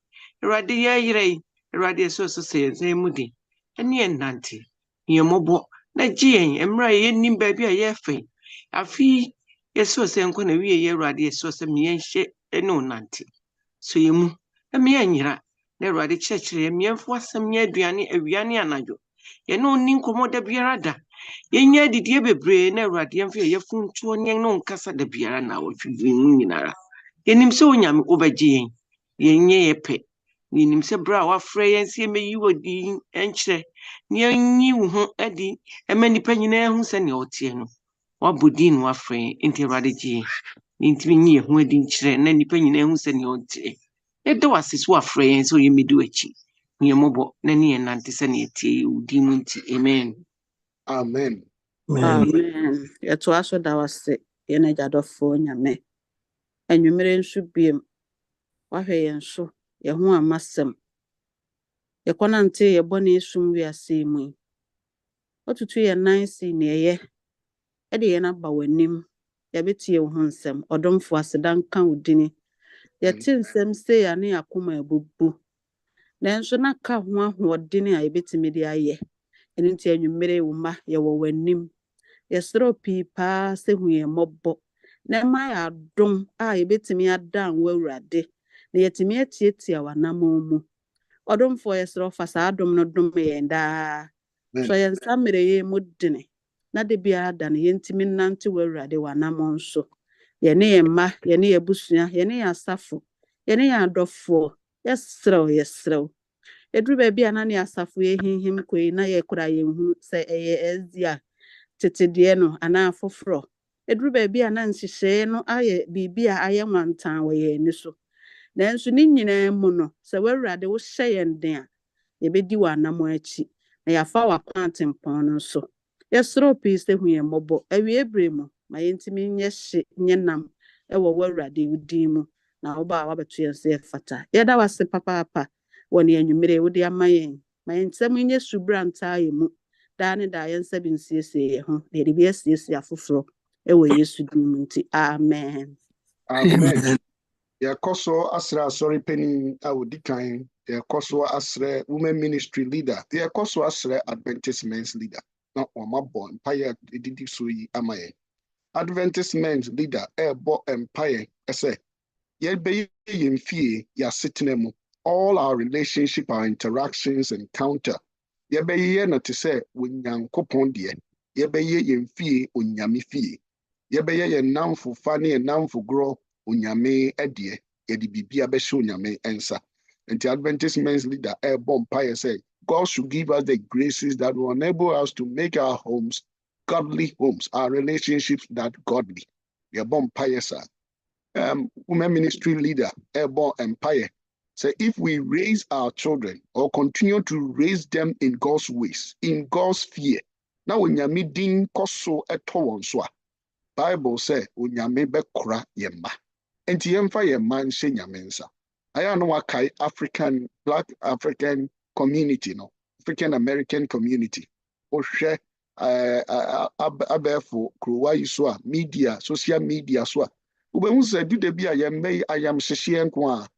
Awurade yɛyerɛ yi Awurade yɛsɛ sɛ yɛn nsa mu den ɛne yɛnnante yɛn mmɔbɔ na gye yɛn mmerɛ a yɛnnim baabi a yɛrefa yi afei yɛsɛ sɛ nkɔ na wie yɛ Awurade yɛsɛ sɛ yɛnhyɛ ne wo nante so yɛ mu na yɛnyera na Awurade kyerɛkyerɛ yɛn yɛmfa asɛm nyɛ aduane awia ne anadwo yɛne onni nkɔmmɔ da biara da yɛnyɛ adidie bebree na Awurade yɛmfa yɛfuntuo ne yɛn no nkasa da biara na wɔtwe mu nyinara yɛnim sɛ Onyame wobɛgye yɛn yɛnyɛ yɛpɛ yɛnim sɛ berɛ a wafrɛ yɛn sɛ yɛmɛyi wɔ din ɛnkyerɛ ne yɛnyi wo ho adi ɛma nnipa nyinaa hu sɛnea ɔteɛ no wabɔ din no wafrɛ yɛn nti Awurade gye yɛn ne ntimi nyi yɛn ho adi nkyerɛ na nnipa nyinaa hu sɛnea ɔteɛ yɛda wo ase so wafrɛ yɛn sɛ yɛmmɛdi w'akyi ne yɛmmɔbɔ na ne yɛn nante sɛnea ɛteɛ wo din mu nti amen Amen. Amen. Yɛtoa so da wase yɛn agyadɔfoɔ Nyame. Anwummere nso biem wahwɛ yɛn so yɛn ho amasɛm. Yɛkɔnante yɛbɔne sum wiase mu yi. Watutu yɛn nan si ne ɛyɛ ɛde yɛn aba w'anim. Yɛbɛtie wo ho nsɛm. Ɔdomfo aseda nka wo dini. Yɛte nsɛm sei a ne akoma abubu. Nanso na ka ho ahoɔden a yɛbɛtumi de ayɛ. Ɛno nti anwummere wo mma yɛwɔ w'anim. Yɛsrɛ pii paa sɛ hu yɛn mmɔbɔ. Na ɛma yɛ adom a yɛbɛtumi ada wo Awurade. Na yɛtumi atiatia w'anammɔn mu. Ɔdomfo yɛsrɛ fa saa adom no dom yɛn daa. So yɛn nsa mmerɛ yɛn mu dene. Na de biara da no yɛntumi nante wo Awurade w'anammɔn so. Yɛne yɛn mma, yɛne yɛn abusua, yɛne yɛn asafo, yɛne yɛn adɔfoɔ. Yɛsrɛ. Eduru baabi a na ne asafo yɛhinhim kɔ yi na yɛkora yɛnhu sɛ ɛyɛ Asia tetedeɛ no anaa foforɔ. Eduru baabi a na nhyehyɛe no ayɛ biribi a ayɛ nwantan wɔ yɛn ani so. Nanso ne nyinaa mu no, sɛ w'Awurade wohyɛ yɛn den a, yɛbɛdi w'anammɔn akyi. Na yɛafa w'akwan atempɔn no nso. Yɛsrɛ pii sɛ hu yɛn mmɔbɔ. Awiebere mu, ma yɛntumi nyɛ hye nyɛ nam ɛwɔ w'Awurade wo din mu. Na woba a wabɛto yɛn sɛ yɛfata. Yɛda wase papaapa wɔ ne anwummere wode ama yɛn. Ma yɛn nsɛm nyɛ subrantaa yɛ mu. Daa ne daa yɛn nsa bi nsiesie yɛn ho. Na yɛde bi asiesie afoforɔ ɛwɔ Yesu din mu nti. Amen. Amen. Yɛkɔ so asrɛ asɔre panin a odi kan. Yɛkɔ so asrɛ women ministry leader. Yɛkɔ so asrɛ Adventist men's leader. Na ɔmabɔ mpaeɛ edidi so yi ama yɛn. Adventist men's leader ɛbɔ mpaeɛ ɛsɛ yɛbɛyɛ yɛn fie yɛasetena mu. All our relationship, our interactions, encounter. Yɛbɛyɛ no te sɛ Onyankopɔn deɛ. Yɛbɛyɛ yɛn fie Onyame fie. Yɛbɛyɛ yɛn namfo fa ne yɛn namfo gorɔ Onyame deɛ. Yɛde biribi abɛhyɛ Onyame nsa. And the Adventist men's leader ɛbɔ mpaeɛ sɛ God should give us the graces that will enable us to make our homes godly homes, our relationships that godly. Yɛbɔ mpaeɛ saa. Women ministry leader ɛbɔ mpaeɛ. So if we raise our children or continue to raise them in God's ways, in God's fear, now Onyame din koso eto wɔn so a, Bible say Onyame bɛkora yɛn mma. Enti yɛmfa yɛn mma nhyɛ Nyame nsa. Ayɛ no wakai Black African community no, African American community. Ohwɛ abɛɛfo kurowa yi so a media, social media so a. Wobɛhu sɛ duda bi a yɛmmɛ ayam hyehyeɛ nko a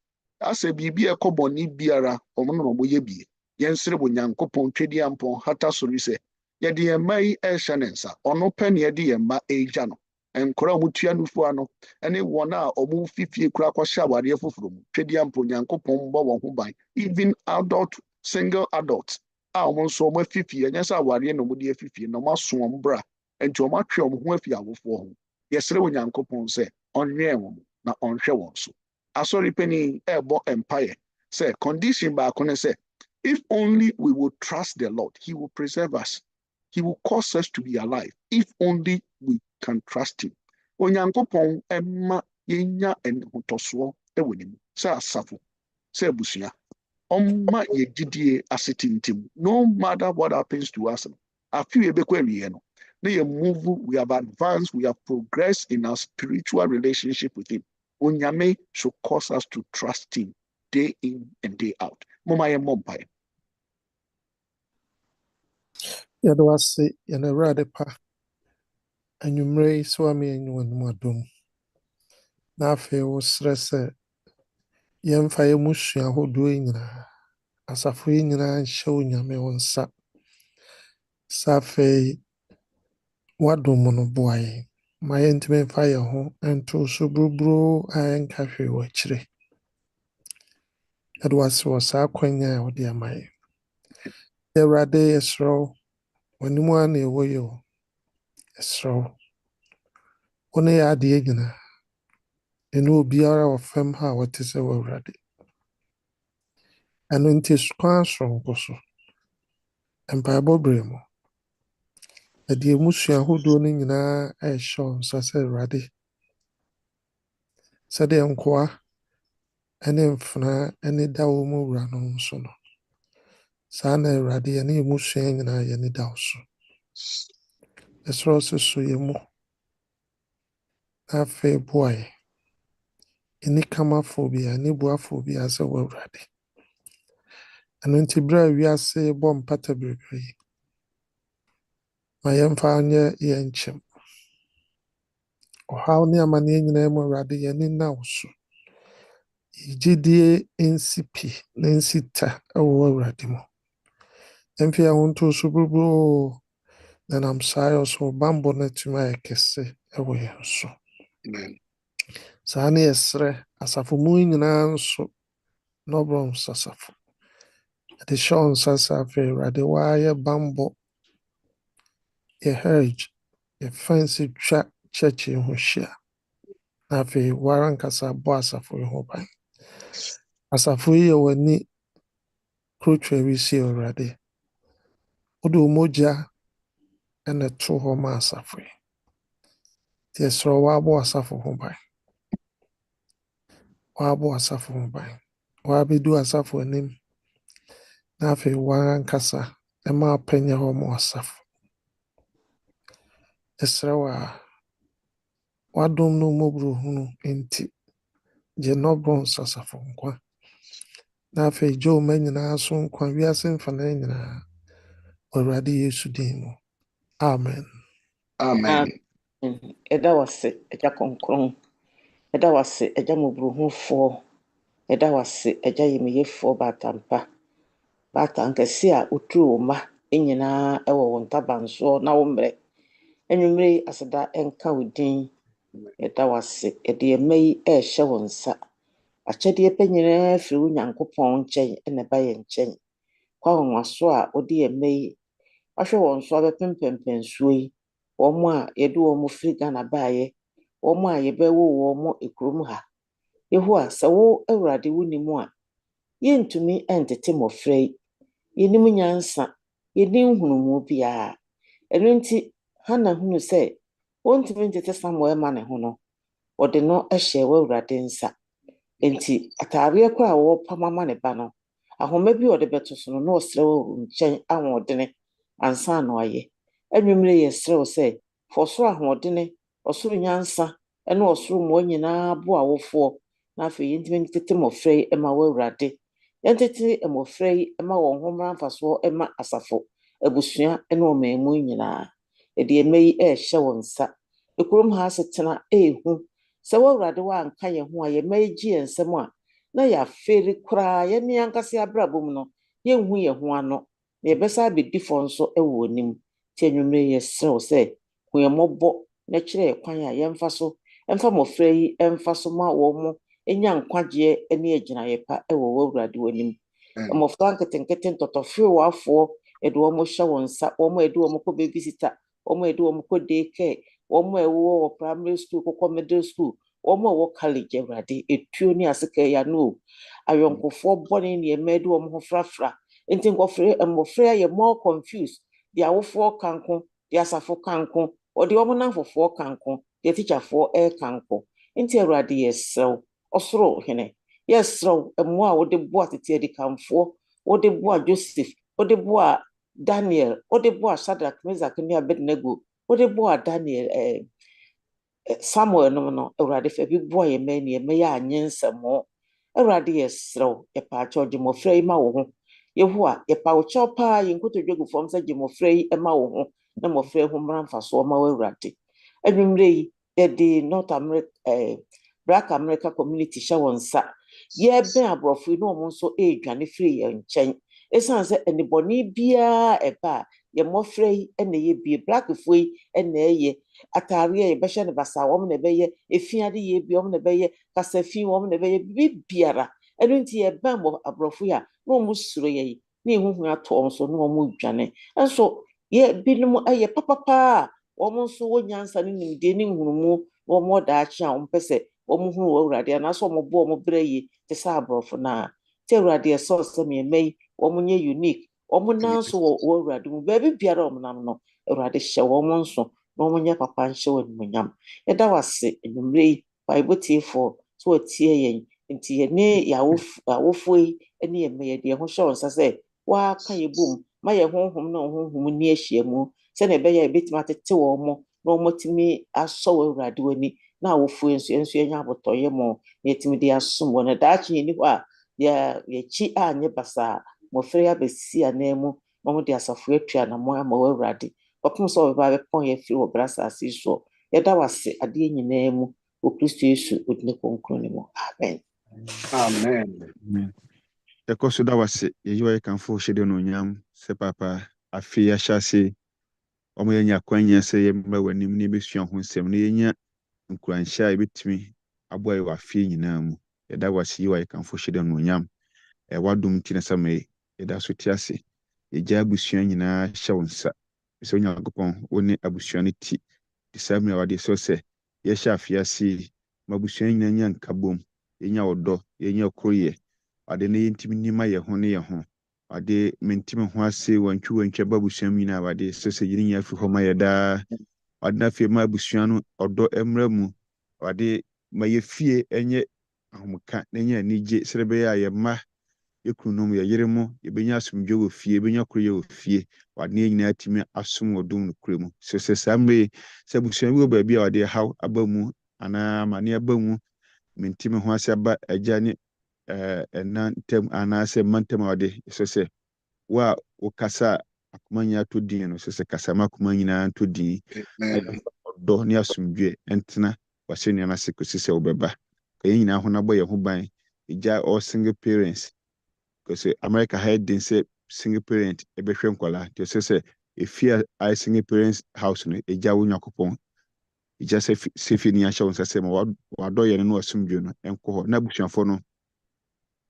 asɛ biribi ɛkɔbɔne biara ɔmo na ɔmo yɛ bie. Yɛnsere bo Nyankopɔn twedi ampɔn hata sori sɛ yɛde yɛn mma yi ɛhyɛ ne nsa. Ɔno pɛ ne yɛde yɛn mma ɛgya no. Nkora ɔmo tua nufu ano ɛne wɔn a ɔmo fifie kora akɔhyɛ awareɛ foforɔ mu. Twedi ampɔn Nyankopɔn bɔ wɔn ho ban. Even single adults a ɔmo nso ɔmo afifie ɛnyɛ sɛ awareɛ na ɔmo de afifie na ɔmo aso ɔmo bra. Nti ɔmo atwe ɔmo ho afi awofoɔ ho. Yɛsrɛ wɔ Nyankopɔn sɛ ɔnwɛn wɔn na ɔnhwɛ wɔn so. Asɔre panin ɛbɔ empire say condition baako ne say if only we will trust the Lord, He will preserve us. He will cause us to be alive if only we can trust Him. Onyankopɔn ɛma yɛnya ɛhotosoɔ ɛwɔ ne mu sɛ asafo sɛ abusua ɔmma yɛgyidie asetintim no matter what happens to us. I feel we have advanced, we have progressed in our spiritual relationship with him. Onyame should cause us to trust him day in and day out. Mama ye mobile. Yɛde wase yɛn Awurade pa anwummere yi so ame yɛn wɔ adom na afei wosrɛ sɛ yɛmfa yɛn mmusua ahodoɔ yi nyinaa asafo yi nyinaa nhyɛ Onyame wo nsa sɛ afei w'adom no boa yɛn ma yɛntumi mfa yɛn ho nto so buruburo a yɛnka hwee wɔ akyire. Yɛde wase wɔ saa akwannya a wode ama yɛn. Awurade yɛsrɛ wo w'anim a na ɛwɔ yi o. Yɛsrɛ wo wo ne yɛ adeɛ nyinaa ɛne obiara wɔ fam ha a wɔte sɛ wɔ Awurade. Ɛno nti kwan soronko so mpaebɔ bere mu yɛde mmusua ahodoɔ no nyinaa ɛrehyɛ wo nsa sɛ Awurade sɛdeɛ nkoa ne mfenaa ne da wɔ mu wura no nso no saa na Awurade yɛne mmusua nyinaa yɛne da wo so. Yɛsrɛ wo sɛ so yɛn mu na afei boa yɛn. Ɛni kamafoɔ biara ne boafoɔ biara sɛ wɔ Awurade. Ɛno nti berɛ a wiase bɔ mpata bebree ma yɛmfa nyɛ yɛn nkyɛm. Ɔhaw ne amanneɛ nyinaa mu Awurade yɛne nna wo so. Gyidie nsi pi na nsi ta wɔ Awurade mu. Yɛmfa yɛn ho nto so buruburo na nam saa yɛ so bammɔ no atumi ayɛ kɛse wɔ yɛn so. Amen. Saa ne yɛsrɛ asafo mu nyinaa nso na ɔbrɔ nsasafo. Yɛde hyɛ wo nsa sɛ afei Awurade woayɛ bammɔ yɛ hedge yɛ fence twa church yi ho hyia. Na afei woara nkasa bɔ asafo yi ho ban. Asafo yi yɛ w'ani kurotwa wisi Awurade. Wode wo mogya ɛna to hɔ ma asafo yi. Nti yɛsrɛ wo woabɔ asafo ho ban. Woabɔ asafo ho ban. Woabɛdu asafo anim. Na afei woara nkasa ɛma apɛnyɛ hɔ ma asafo. Yɛsrɛ wo a w'adom no mmɔborɔhunu nti gye nɔborɔ nsasafo nkwa. Na afei gye wo mma nyinaa so nkwa wiase mfanan nyinaa wɔ Awurade Yesu din mu. Amen. Amen. Ɛda wase Agya Kronkron. Ɛda wase Agya mmɔborɔhufoɔ. Ɛda wase Agya yɛmɛyɛfoɔ baatampa. Baatan kɛse a woturu wo mma nyinaa wɔ wo ntabansoɔ na wo mmerɛ. Anwummere yi aseda nka wo din. Ɛda wase ɛde ɛma yi ɛrehyɛ wo nsa. Akyɛdeɛ pa nyinaa firi wo Nyankopɔn nkyɛn ɛna ɛba yɛn nkyɛn. Kwa wɔnwaso a wode ɛma yi ahwɛ wɔn so abɛpempɛmpɛnsuo yi. Wɔn a yɛde wɔn firi Ghana baeɛ. Wɔn a yɛbɛwo wɔn kurom ha. Yehowa sɛ wo Awurade wo nim a yɛntumi ntete mmɔfra yi. Yɛnim nyansa, yɛnim nhunumu biara. Ɛno nti Hana hunu sɛ wɔntumi ntete Samuel ma ne ho no, wɔde no hyɛ wɔ Awurade nsa. Enti ataareɛ kɔ a wɔpam ama ne ba no, ahoma bi wɔde bɛto so no na ɔsrɛ wɔ nkyɛn ahoɔdene ansa na ɔyɛ. Anwummere yɛsrɛ wo sɛ fa ɔsoro ahoɔdene, ɔsoro nyansa ne ɔsoro mmoa nyinaa boa wofoɔ. Na afei yɛntumi ntete mmɔfra yi ma wɔ Awurade. Yɛntete mmɔfra yi ma wɔn ho mmara mfasoɔ ma asafo, abusua ne ɔmanmu nyinaa. Ɛde ɛma yi ɛrehyɛ wo nsa. Ekurom ha asetena ɛrehu. Sɛ wɔ Awurade woanka yɛn ho a yɛma yɛgye yɛn nsam a na yɛafeeri koraa yɛne ankasa abrabɔ mu no yɛnhu yɛn ho ano. Na yɛbɛsa abɛdi fɔ nso wɔ anim. Nti anwummere yɛsrɛ wo sɛ hu yɛn mmɔbɔ na kyerɛ yɛn kwan a yɛmfa so ɛmfa mmɔfra yi ɛmfa so ma wɔn mo ɛnya nkwagyeɛ ne agyinaeɛ pa wɔ Awurade w'anim. Mmɔfra nketenkete ntɔtɔfewafoɔ yɛde wɔn hyɛ wɔn nsa. Wɔn a yɛde wɔn kɔ baby sitter, wɔn a yɛde wɔn kɔ daycare, wɔn a ɛwɔ wɔ primary school kɔkɔ middle school, wɔn a ɛwɔ college Awurade etuo ne aseka yano ayɔnkofoɔ bɔne nneɛma de wɔn ho frafra. Nti mmɔfra yɛ more confused. Deɛ awofoɔ kanko, deɛ asafo kanko, ɔde wɔn nanfofoɔ kanko, deɛ teacherfoɔ kanko. Nti Awurade yɛsrɛw ɔsoro hene. Yɛsrɛw mmoa a wɔde boa tete adikanfoɔ, wɔde boa Joseph, wɔde boa Daniel, ode boa Shadrach, Meshach, ne Abednego, ode boa Daniel, Samuel no Awurade fa bi boa yɛ mɛ ne yɛmɛyɛ anyɛ nsɛmɔ. Awurade yɛserɛw, yɛpa akyɛw gye mmɔfra yi ma wo ho. Yehowa, yɛpa wo kyɛw paa yɛ nkotodwe gu fam sɛ gye mmɔfra yi ma wo ho na mmɔfra yi ho mmara mfasoɔ ma wo Awurade. Anwummerɛ yi, yɛde North America, Black America community hyɛ wɔn nsa. Yɛbɛn aborɔfo yi na wɔn nso redwane firi yɛn nkyɛn. Esiane sɛ nnebɔne biara ɛba a yɛn mmɔfra yi na yɛbie, Blackfoɔ yi na ɛyɛ. Ataareɛ yɛbɛhyɛ no basaa, wɔn na ɛbɛyɛ. Efiade yɛ bi, wɔn na ɛbɛyɛ. Kasafi, wɔn na ɛbɛyɛ. Biribiara. Ɛno nti yɛbɛn aborɔfo yi a na wɔn suro yɛn na ehuhu ato wɔn so na wɔn redwane. Nso yɛ binom yɛ papapaa a wɔn nso wɔ nyansa ne nimdeɛ ne nhunumu na wɔn daakye a wɔn pɛ sɛ wɔn hunu wɔ Awurade anaasɛ wɔn bɔ wɔn brɛ yie te sɛ aborɔfo no a. Te Awurade ɛsɛ sɛ mmiɛnma yi wɔn nyɛ unique. Wɔn nan so wɔ Awurade mu. Baabi biara wɔn nam no, Awurade hyɛ wɔn nso na wɔn nyɛ papa nhyɛ wɔn animuonyam. Yɛda wo ase anwummerɛ yi, Bible tiefoɔ sɛ wɔtie yɛn. Nti yɛne yɛawofoɔ yi ne yɛmma yɛde yɛn ho hyɛ wɔn nsa sɛ wɔaka yɛ bom ma yɛn honhom na wɔn honhom ni ahyia mu sɛnea ɛbɛyɛ a yɛbɛtumi atete wɔn mo na wɔtumi asɔ wɔ Awurade w'ani na awofoɔ nso yɛnya abotɔyɛ mo na yɛtumi de asom wɔn. Na daakye yɛni hɔ a yɛkyi anyɛ basaa, mmɔfra yi abɛsi anan mu na wɔde asafo atua anammɔn ama wɔ Awurade. Ɔpem sɛ ɔbɛba bɛpɔn yɛafiri wɔ bra asase yi so. Yɛda wo ase adeɛ nyinaa mu wɔ Kristo Yesu odine kronkron ne mu. Amen. Amen. Yɛkɔ so da wo ase, yɛyi wa yɛkamfo hyɛde no onyam sɛ papa afei yɛahyɛ ase ɔmo yɛnya kwanya sɛ yɛmmra w'anim na yɛbɛsua ho nsɛm na yɛnya nkuranhyɛ a yɛbɛtumi aboa yɛ wɔ afei nyinaa mu. Yɛda wo ase, yi wa yɛkamfo hyɛde no onyam. Wadom nti na sɛ yɛda so te ase. Yɛgya abusua nyinaa hyɛ wo nsa. Sɛ Onyankopɔn wo ne abusua no ti. De saa mmerɛ wade sɛ yɛhyɛ afei ase ma abusua nyinaa nya nkabom, yɛnya ɔdɔ, yɛnya ɔkoroyɛ. Wade ne yɛntimi nima yɛ ho ne yɛ ho. Wade mentimi ho ase wantwi ba abusua mu nyinaa. Wade sɛ yɛne nyinaa afiri hɔ ma yɛdaa. Wade na afei ma abusua no ɔdɔ mmra mu. Wade ma yɛfie ɛnyɛ ahomeka na ɛnyɛ anigye sɛ ɛbɛyɛ a yɛmma yɛkununom yɛyere mu yɛbɛnya asomdwe wɔ fie, yɛbɛnya koroyɛ wɔ fie. Wade ne nyinaa tumi asom wɔ dom no kure mu. Sɛ saa mmerɛ sɛ abusua bi wɔ baabi a wade haw aba mu anaa amane aba mu, mentimi ho ase aba agya ne ɛna ntam anaasɛ mma ntam a wade sɛ wo a wokasa a akoma nyinaa tɔ din no sɛ kasa ma akoma nyinaa ntɔ din. Ɔdɔ ne asomdwe ntena wahyɛ nnuane ase kɔsi sɛ wobɛba. Ka yɛn nyinaa ho na bɔ yɛn ho ban. Ɛgya all single parents. Because America had den say single parent ebehwe nkwala. They say if you are single parents house no eja wo nyakopon. E just say fi ni ahya won say ma wado ye no asumdwe no enko ho na busuafo no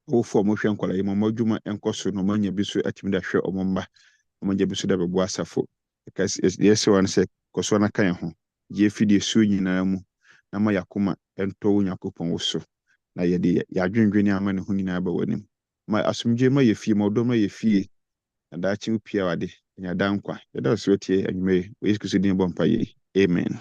wo fo mo hwe nkwala ye mo adwuma enko so no manya bi so atimi da hwe omomba omanya bi so da bebo asafo. Because yes one say koso na kan ho ye fi de su nyina mu na ma yakoma ento wo nyakopon wo so na ye de yadwendwene ama ne ho nyina ba wanim. Ma asumdwe ma ye fie ma odom ma ye fie na daakye upia wade nya dankwa. Yɛda so tie anwume wo Yesu Kristo din bompa ye. Amen.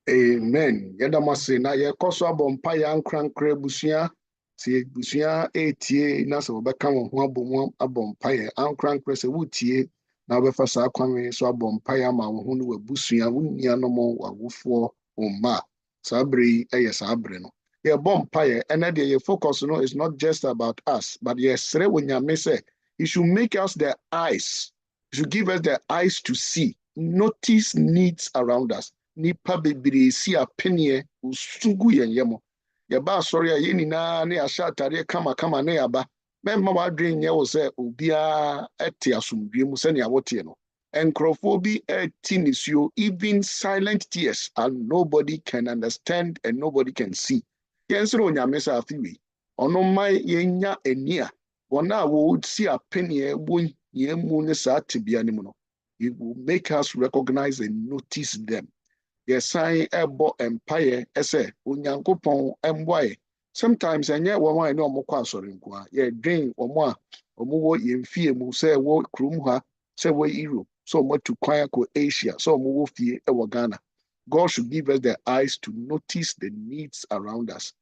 Amen. Yɛda mo ase na yɛkɔ so abɔmpa yɛ ankrankra busua. Tie busua etie na sɛ wɔbɛka wɔn ho abɔmu abɔmpa yɛ ankrankra sɛ wotie na wɔbɛfa saa kwanwe so abɔmpa yɛ ama wɔn ho no wabusua wo nuanom wawofoɔ mma. Saa bere yi ɛyɛ saa bere no. Yeah, bompire, and then the focus is not just about us, but yes, you should make us the eyes. You should give us the eyes to see, notice needs around us. Nipa bibiri si apenie usugu yemo. Yaba sorry yeni na ne asha tare kama ne yaba. Memma wadrin nye wo se obia ete asumdwe mu se ne awote no. Encrophobi tinisio, even silent tears, and nobody can understand and nobody can see. Yensro nyamesa afiwi ono mai yenya enia bona wo si apenie wo yemu ne sa tibia ne mu no. It will make us recognize and notice them. Yesan ebo empire ese onyankopon emboaye. Sometimes enye wo wan ne omokọ asori nko a ye dwen omo a omo wo yemfie mu se wo krum ha se wo Europe so omo to kwan ko Asia so omo wo fie e wo Ghana. God should give us the eyes to notice the needs around us.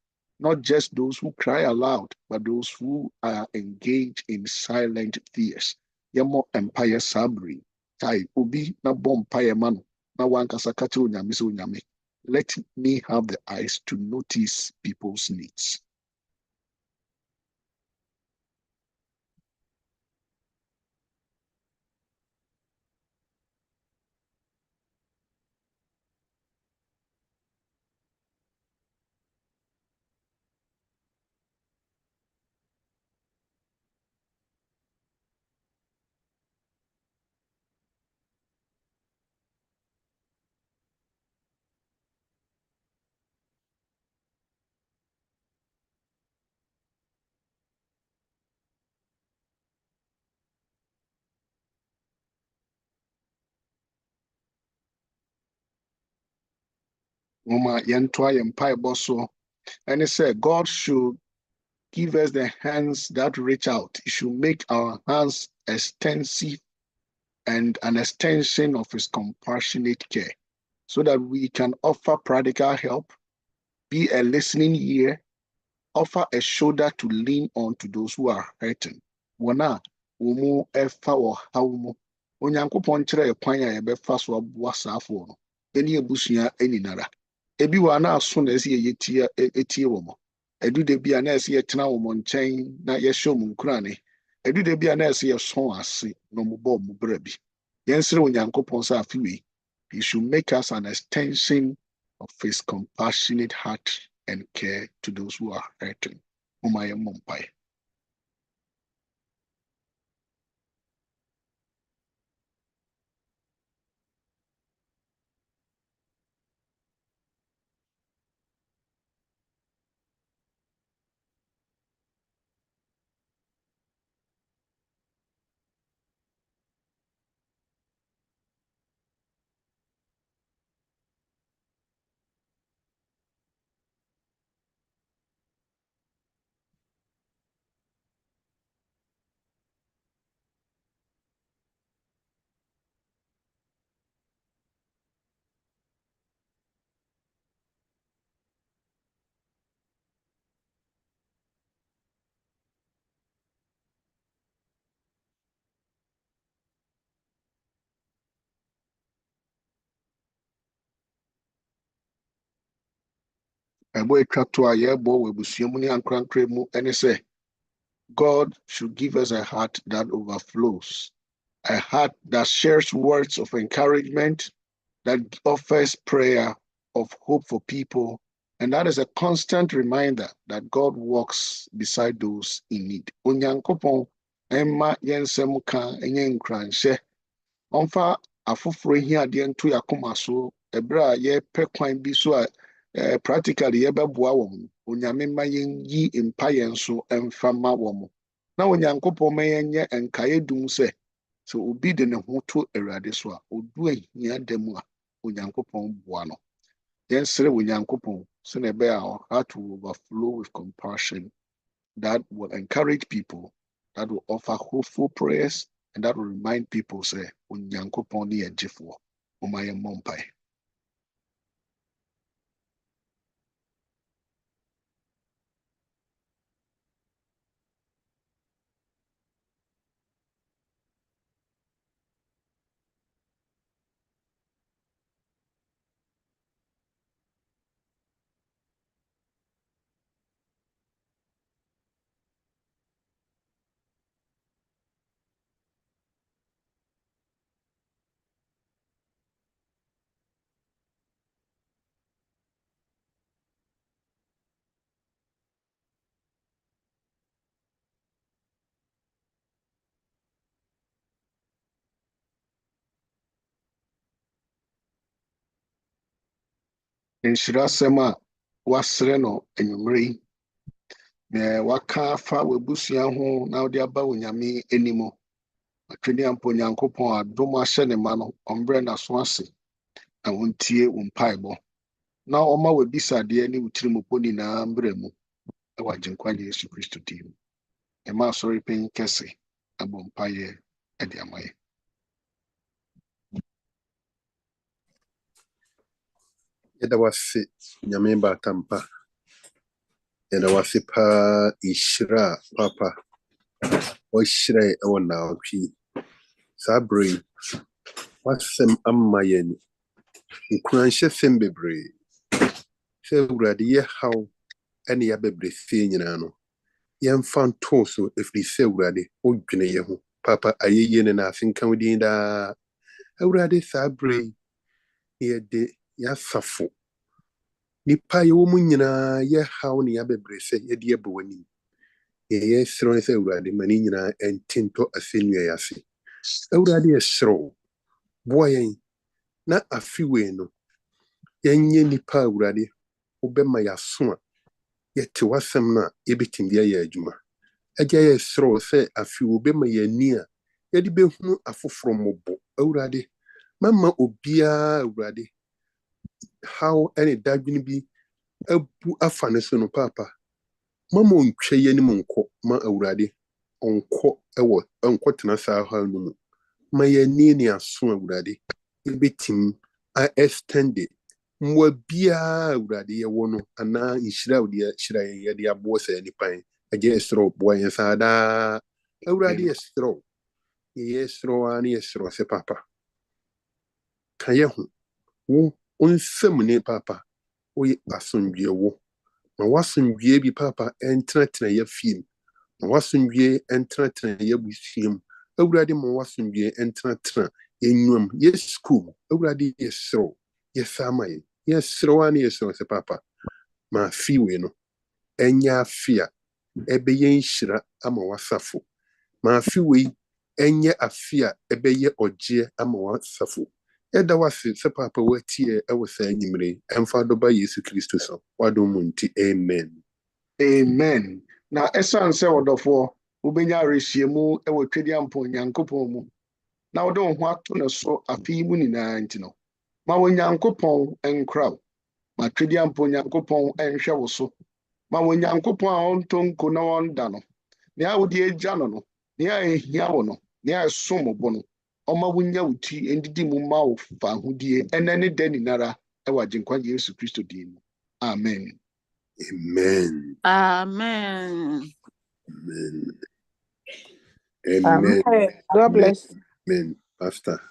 Not just those who cry aloud, but those who are engaged in silent tears. Yemo empire sabri. Tai obi na bom empire man. Na wankasa kati unyame se unyame. Let me have the eyes to notice people's needs. Mama yentoa empire bosso. And it said God should give us the hands that reach out. He should make our hands extensive and an extension of his compassionate care so that we can offer practical help, be a listening ear, offer a shoulder to lean on to those who are hurting. Wana umu efa or haumu. Onyankopɔn kyerɛ kwan a yɛbɛfa so aboa saafoɔ no. Ɛne abusua ɛninara. Ebi wɔ a na aso na ɛsɛ yɛtie wɔ mo. Ɛduda bi a na ɛsɛ yɛtena wɔ mo nkyɛn na yɛhyɛ mo nkurane. Ɛduda bi a na ɛsɛ yɛsɔn ase na ɔmo bɔ ɔmo bra bi. Yɛnsrɛ Onyankopɔn sɛ afewe, he should make us an extension of his compassionate heart and care to those who are hurting. Umaye Mumpai. Ebo etwato a yɛbɔ wɔ abusua mu ne ankrankra mu ɛne sɛ God should give us a heart that overflows, a heart that shares words of encouragement, that offers prayer of hope for people, and that is a constant reminder that God walks beside those in need. Onyankopɔn ɛmma yɛnsɛm ka ɛnyɛ nkranhyɛ. Ɔmfa afoforo hiadeɛ nto yɛakoma so ɛberɛ a yɛpɛ kwan bi so a practically yɛbɛboa wɔn. Onyame mma yɛnyi mpaeɛ nso ɛmfa ma wɔn. Na Onyankopɔn ma yɛnyɛ nkaeɛ dum sɛ obi de ne ho to Awurade so a odu ahia da mu a Onyankopɔn boa no. Yɛnsrɛ Onyankopɔn sɛ na ɛbɛyɛ a our heart will overflow with compassion that will encourage people, that will offer hopeful prayers, and that will remind people say Onyankopɔn ne yɛ gyefoɔ. Ɔma yɛn mmɔ mpae. Nhyira asɛm a wasrɛ no anwummere yi na waka afa w'abusua ho na wode aba Onyame anim. Atwene ampa Onyankopɔn adom ahyɛ ne ma no ɔmbrɛ n'aso ase na wontie wo mpaebɔ na ɔma w'abisadeɛ ne wo tirimopɔ nyinaa mbrɛ mu ɛwɔ Agyenkwa Yesu Kristo din. Ɛma asɔre panyin kɛse abɔ mpaeɛ ɛde ama yɛn. Yɛda wase Nyame Batampa. Yɛda wase paa nhyira papa. Ɔhyerɛ ɛwɔ naawɔtwe Sabri, what's some amayen? Nkranche sem bebree. Say Awurade yɛ haw ɛne yɛabɛbrɛ sie nyinaa no. Yɛmfa nto so ɛfiri sɛ Awurade wodwene yɛ ho. Papa ayɛyie ne n'ase nka wo din daa. Awurade saa bere yi yɛde yɛasafo. Nipa yɛwɔ mu nyinaa yɛ haw ne yɛabɛbrɛ sɛ yɛde yɛbɔ w'anim. Yɛsrɛ ne sɛ Awurade ma ne nyinaa ɛntintɔ asɛnnua yɛ ase. Awurade yɛsrɛ wo. Boa yɛn na afe wei no yɛnyɛ nipa Awurade wobɛma yɛaso a yɛte w'asɛm no a yɛbɛtumi de ayɛ adwuma. Agya yɛsrɛ wo sɛ afe wobɛma yɛani a yɛde bɛhunu afoforɔ mmɔbɔ. Awurade mama obiara Awurade haw ɛne dadwene bi abu afa ne so no papa. Mama ɔntwa yɛnim nkɔ ma Awurade ɔnkɔ tena saa haw no mu. Ma yɛani ne aso Awurade yɛbɛtumi extend mmoa biara Awurade yɛwɔ no anaa nhyira wode hyira yɛn yɛde aboɔ sɛ nipa yɛn. Agya yɛsrɛ wo boa yɛn saa daa. Awurade yɛsrɛ wo. Yɛsrɛ wo a ne yɛsrɛ wo sɛ papa. Ka yɛ ho. Wo nsɛm ne papa. Woyɛ asomdwie wo. Ma w'asomdwie bi papa ɛntenatena yɛafie mu. Ma w'asomdwie ɛntenatena yɛabusua mu. Awurade ma w'asomdwie ɛntenatena yɛnwam yɛsukuu. Awurade yɛsrɛ wo. Yɛsa ma yɛn. Yɛsrɛ wo a ne yɛsrɛ wo sɛ papa. Ma afe wei no ɛnyɛ afe a ɛbɛyɛ nhyira ama w'asafo. Ma afe wei ɛnyɛ afe a ɛbɛyɛ ɔgyeɛ ama w'asafo. Yɛda w'ase sɛ papa woatie ɛwɔ saa anwummere ɛmfa dɔba Yesu Kristo so. W'adom mu nti amen. Amen. Na ɛsiane sɛ wɔdɔfoɔ wobɛnya awerɛhyiamu ɛwɔ Twediampo Nyankopɔn mu. Na wode wo ho ato ne so afe yi mu nyinaa nti no. Ma wo Nyankopɔn ɛnkra wo. Ma Twediampo Nyankopɔn ɛnhwɛ wo so. Ma wo Nyankopɔn a ɔntɔ nko na ɔnda no. Nea wode agya no no. Nea ɛhia wo no. Nea ɛsom wo bo no. Ɔma wo nya wo ti ndidi mu ma wo fa hodie ɛnɛ ne da nyinara ɛwɔ Agyenkwa Yesu Kristo din mu. Amen. Amen. Amen. Amen. Amen. Amen. God bless. Amen. Pastor.